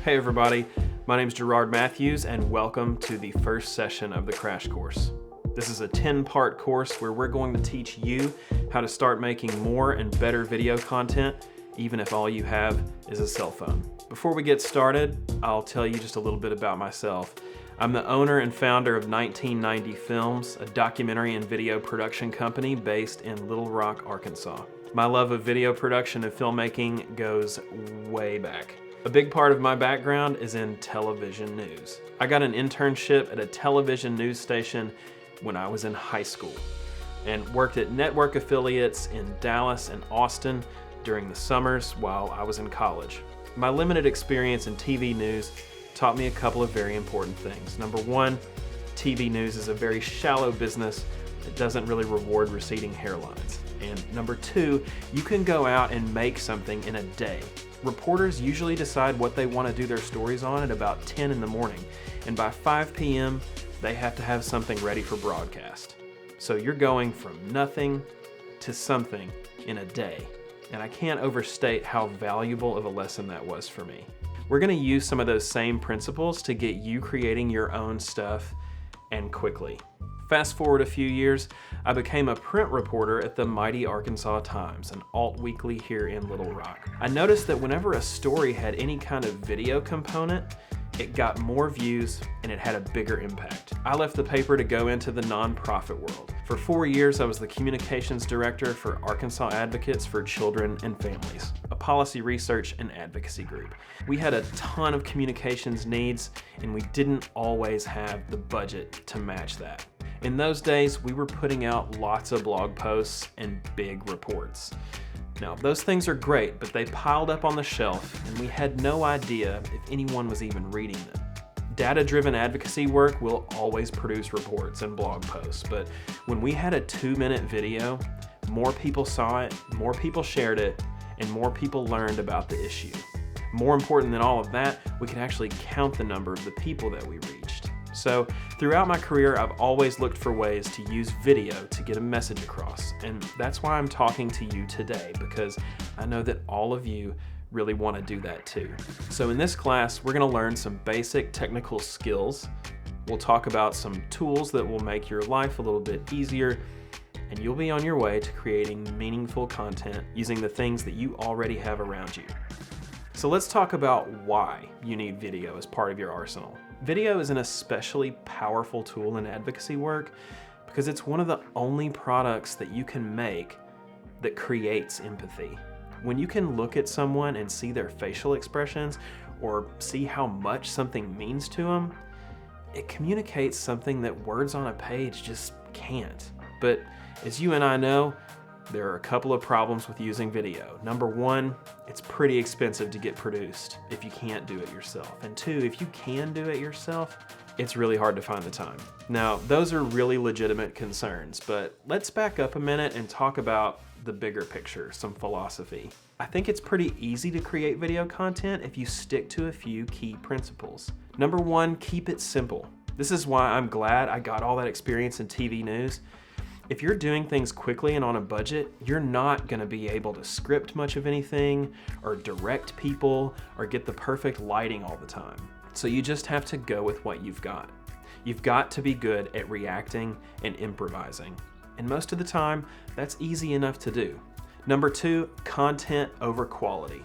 Hey everybody, my name is Gerard Matthews and welcome to the first session of the crash course. This is a 10-part course where we're going to teach you how to start making more and better video content, even if all you have is a cell phone. Before we get started, I'll tell you just a little bit about myself. I'm the owner and founder of 1990 Films, a documentary and video production company based in Little Rock, Arkansas. My love of video production and filmmaking goes way back. A big part of my background is in television news. I got an internship at a television news station when I was in high school and worked at network affiliates in Dallas and Austin during the summers while I was in college. My limited experience in TV news taught me a couple of very important things. Number one, TV news is a very shallow business that doesn't really reward receding hairlines. And number two, you can go out and make something in a day. Reporters usually decide what they want to do their stories on at about 10 in the morning, and by 5 p.m., they have to have something ready for broadcast. So you're going from nothing to something in a day, and I can't overstate how valuable of a lesson that was for me. We're going to use some of those same principles to get you creating your own stuff, and quickly. Fast forward a few years, I became a print reporter at the mighty Arkansas Times, an alt weekly here in Little Rock. I noticed that whenever a story had any kind of video component, it got more views and it had a bigger impact. I left the paper to go into the nonprofit world. For 4 years, I was the communications director for Arkansas Advocates for Children and Families, a policy research and advocacy group. We had a ton of communications needs and we didn't always have the budget to match that. In those days, we were putting out lots of blog posts and big reports. Now, those things are great, but they piled up on the shelf and we had no idea if anyone was even reading them. Data-driven advocacy work will always produce reports and blog posts, but when we had a 2-minute video, more people saw it, more people shared it, and more people learned about the issue. More important than all of that, we could actually count the number of the people that we reached. So throughout my career, I've always looked for ways to use video to get a message across. And that's why I'm talking to you today, because I know that all of you really want to do that too. So in this class, we're going to learn some basic technical skills. We'll talk about some tools that will make your life a little bit easier, and you'll be on your way to creating meaningful content using the things that you already have around you. So let's talk about why you need video as part of your arsenal. Video is an especially powerful tool in advocacy work because it's one of the only products that you can make that creates empathy. When you can look at someone and see their facial expressions or see how much something means to them, it communicates something that words on a page just can't. But as you and I know, there are a couple of problems with using video. Number one, it's pretty expensive to get produced if you can't do it yourself. And two, if you can do it yourself, it's really hard to find the time. Now, those are really legitimate concerns, but let's back up a minute and talk about the bigger picture, some philosophy. I think it's pretty easy to create video content if you stick to a few key principles. Number one, keep it simple. This is why I'm glad I got all that experience in TV news. If you're doing things quickly and on a budget, you're not going to be able to script much of anything or direct people or get the perfect lighting all the time. So you just have to go with what you've got. You've got to be good at reacting and improvising. And most of the time, that's easy enough to do. Number two, content over quality.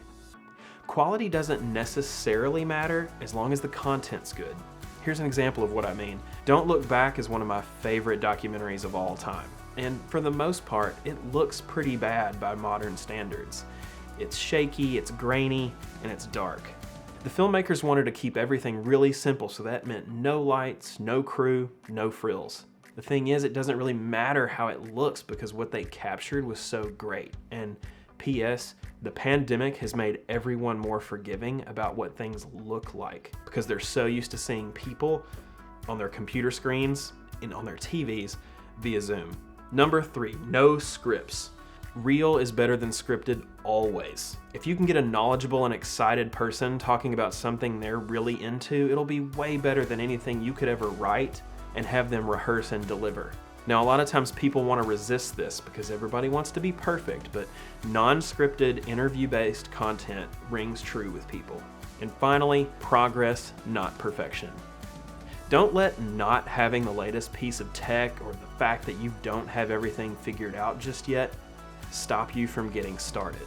Quality doesn't necessarily matter as long as the content's good. Here's an example of what I mean. Don't Look Back is one of my favorite documentaries of all time. And for the most part, it looks pretty bad by modern standards. It's shaky, it's grainy, and it's dark. The filmmakers wanted to keep everything really simple, so that meant no lights, no crew, no frills. The thing is, it doesn't really matter how it looks because what they captured was so great. And P.S. The pandemic has made everyone more forgiving about what things look like because they're so used to seeing people on their computer screens and on their TVs via Zoom. Number three, no scripts. Real is better than scripted always. If you can get a knowledgeable and excited person talking about something they're really into, it'll be way better than anything you could ever write and have them rehearse and deliver. Now, a lot of times people want to resist this because everybody wants to be perfect, but non-scripted, interview-based content rings true with people. And finally, progress, not perfection. Don't let not having the latest piece of tech or the fact that you don't have everything figured out just yet stop you from getting started.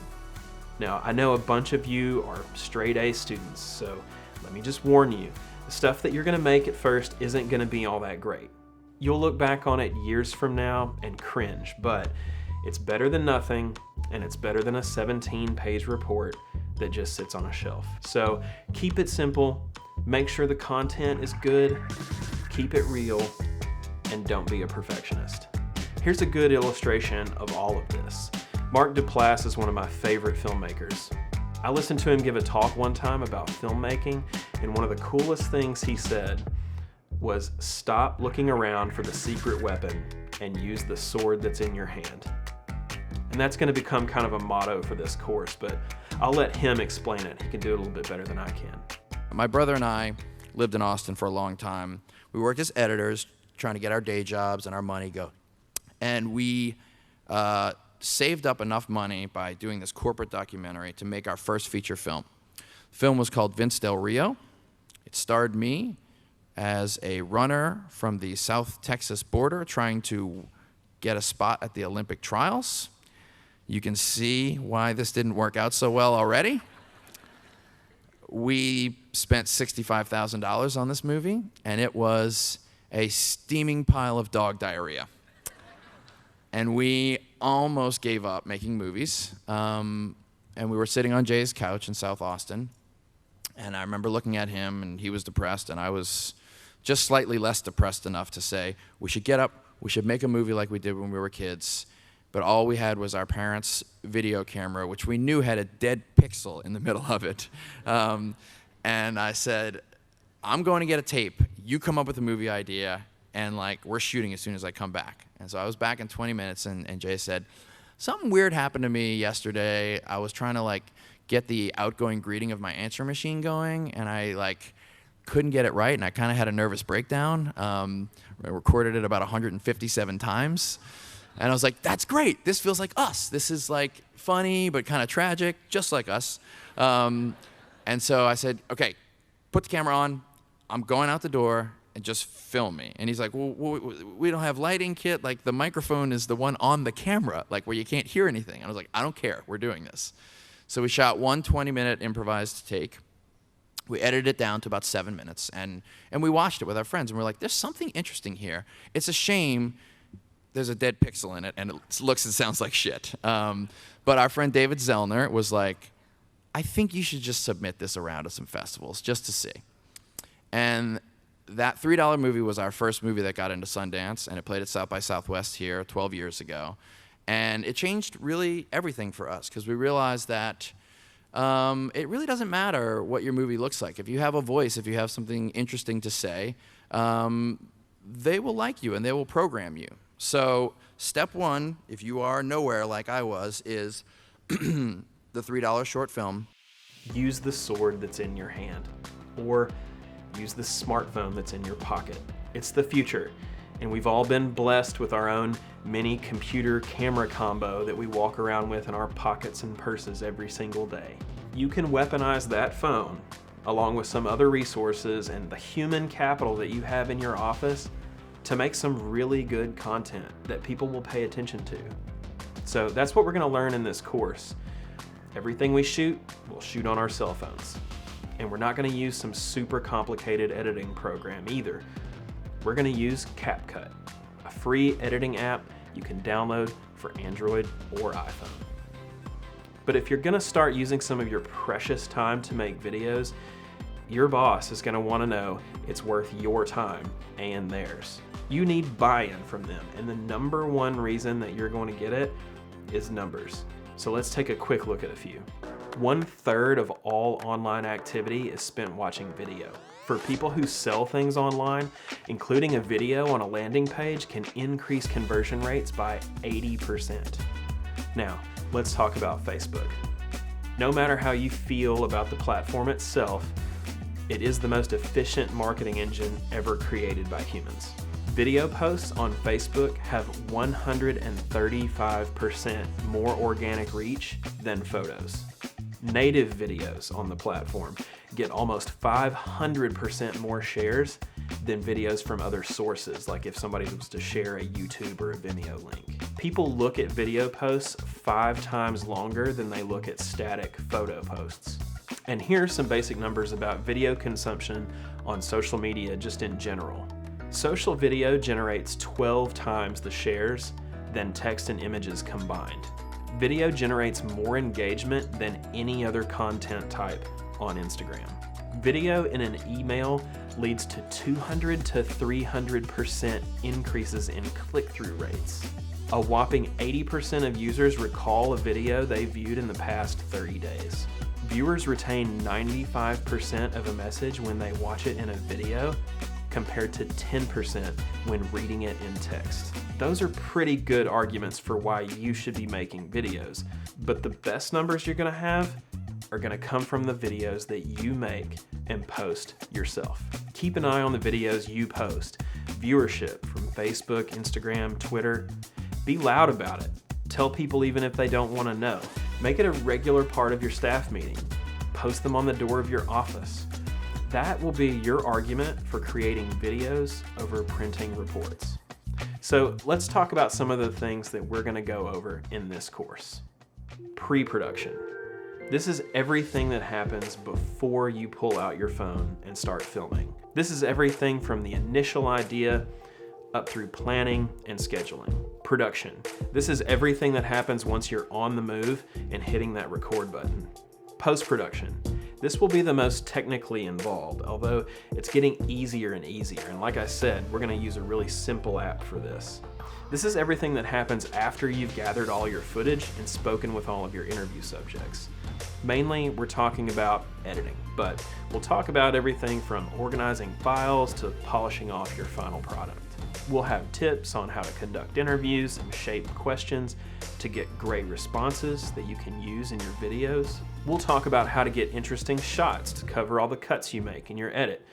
Now, I know a bunch of you are straight A students, so let me just warn you, the stuff that you're going to make at first isn't going to be all that great. You'll look back on it years from now and cringe, but it's better than nothing, and it's better than a 17-page report that just sits on a shelf. So keep it simple, make sure the content is good, keep it real, and don't be a perfectionist. Here's a good illustration of all of this. Mark Duplass is one of my favorite filmmakers. I listened to him give a talk one time about filmmaking, and one of the coolest things he said was stop looking around for the secret weapon and use the sword that's in your hand. And that's going to become kind of a motto for this course, but I'll let him explain it. He can do it a little bit better than I can. My brother and I lived in Austin for a long time. We worked as editors, trying to get our day jobs and our money go. And we saved up enough money by doing this corporate documentary to make our first feature film. The film was called Vince Del Rio. It starred me as a runner from the South Texas border trying to get a spot at the Olympic trials. You can see why this didn't work out so well already. We spent $65,000 on this movie, and it was a steaming pile of dog diarrhea. And we almost gave up making movies. And we were sitting on Jay's couch in South Austin, and I remember looking at him, and he was depressed, and I was just slightly less depressed enough to say, we should get up, we should make a movie like we did when we were kids. But all we had was our parents' video camera, which we knew had a dead pixel in the middle of it. And I said, I'm going to get a tape. You come up with a movie idea, and we're shooting as soon as I come back. And so I was back in 20 minutes, and Jay said, something weird happened to me yesterday. I was trying to get the outgoing greeting of my answer machine going, and I couldn't get it right, and I kind of had a nervous breakdown. I recorded it about 157 times. And I was like, that's great. This feels like us. This is funny, but kind of tragic, just like us. And so I said, okay, put the camera on. I'm going out the door and just film me. And he's like, well, we don't have lighting kit. The microphone is the one on the camera, where you can't hear anything. And I was like, I don't care. We're doing this. So we shot one 20-minute improvised take. We edited it down to about 7 minutes. And we watched it with our friends. And we're like, there's something interesting here. It's a shame there's a dead pixel in it, and it looks and sounds like shit. But our friend David Zellner was like, I think you should just submit this around to some festivals just to see. And that $3 movie was our first movie that got into Sundance, and it played at South by Southwest here 12 years ago. And it changed really everything for us, because we realized that it really doesn't matter what your movie looks like. If you have a voice, if you have something interesting to say, they will like you and they will program you. So step one, if you are nowhere like I was, is the $3 short film. Use the sword that's in your hand, or use the smartphone that's in your pocket. It's the future, and we've all been blessed with our own mini computer camera combo that we walk around with in our pockets and purses every single day. You can weaponize that phone, along with some other resources and the human capital that you have in your office, to make some really good content that people will pay attention to. So that's what we're gonna learn in this course. Everything we shoot, we'll shoot on our cell phones. And we're not gonna use some super complicated editing program either. We're gonna use CapCut, a free editing app you can download for Android or iPhone. But if you're gonna start using some of your precious time to make videos, your boss is gonna wanna know it's worth your time and theirs. You need buy-in from them, and the number one reason that you're going to get it is numbers. So let's take a quick look at a few. 1/3 of all online activity is spent watching video. For people who sell things online, including a video on a landing page can increase conversion rates by 80%. Now, let's talk about Facebook. No matter how you feel about the platform itself, it is the most efficient marketing engine ever created by humans. Video posts on Facebook have 135% more organic reach than photos. Native videos on the platform get almost 500% more shares than videos from other sources, like if somebody was to share a YouTube or a Vimeo link. People look at video posts 5 times longer than they look at static photo posts. And here are some basic numbers about video consumption on social media just in general. Social video generates 12 times the shares than text and images combined. Video generates more engagement than any other content type on Instagram. Video in an email leads to 200 to 300% increases in click-through rates. A whopping 80% of users recall a video they viewed in the past 30 days. Viewers retain 95% of a message when they watch it in a video, compared to 10% when reading it in text. Those are pretty good arguments for why you should be making videos, but the best numbers you're gonna have are gonna come from the videos that you make and post yourself. Keep an eye on the videos you post. Viewership from Facebook, Instagram, Twitter. Be loud about it. Tell people even if they don't wanna know. Make it a regular part of your staff meeting. Post them on the door of your office. That will be your argument for creating videos over printing reports. So let's talk about some of the things that we're going to go over in this course. Pre-production. This is everything that happens before you pull out your phone and start filming. This is everything from the initial idea up through planning and scheduling. Production. This is everything that happens once you're on the move and hitting that record button. Post-production. This will be the most technically involved, although it's getting easier and easier. And like I said, we're going to use a really simple app for this. This is everything that happens after you've gathered all your footage and spoken with all of your interview subjects. Mainly, we're talking about editing, but we'll talk about everything from organizing files to polishing off your final product. We'll have tips on how to conduct interviews and shape questions to get great responses that you can use in your videos. We'll talk about how to get interesting shots to cover all the cuts you make in your edit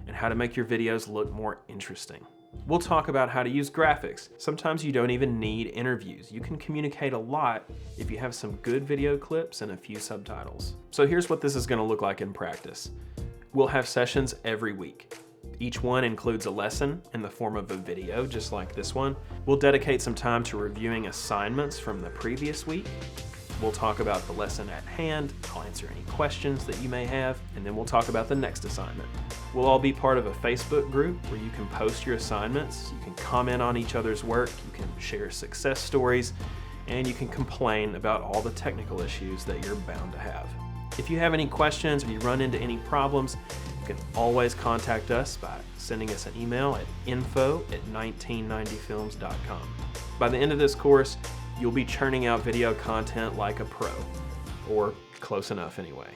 and how to make your videos look more interesting. We'll talk about how to use graphics. Sometimes you don't even need interviews. You can communicate a lot if you have some good video clips and a few subtitles. So here's what this is going to look like in practice. We'll have sessions every week. Each one includes a lesson in the form of a video, just like this one. We'll dedicate some time to reviewing assignments from the previous week. We'll talk about the lesson at hand. I'll answer any questions that you may have, and then we'll talk about the next assignment. We'll all be part of a Facebook group where you can post your assignments, you can comment on each other's work, you can share success stories, and you can complain about all the technical issues that you're bound to have. If you have any questions or you run into any problems, you can always contact us by sending us an email at info@1990films.com. By the end of this course, you'll be churning out video content like a pro, or close enough anyway.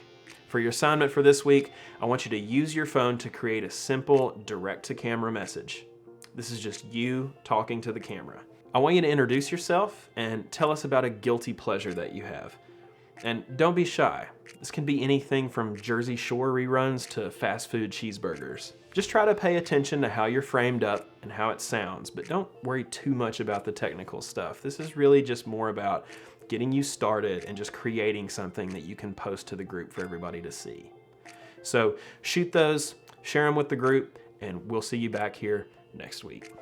For your assignment for this week, I want you to use your phone to create a simple direct-to-camera message. This is just you talking to the camera. I want you to introduce yourself and tell us about a guilty pleasure that you have. And don't be shy. This can be anything from Jersey Shore reruns to fast food cheeseburgers. Just try to pay attention to how you're framed up and how it sounds, but don't worry too much about the technical stuff. This is really just more about getting you started and just creating something that you can post to the group for everybody to see. So shoot those, share them with the group, and we'll see you back here next week.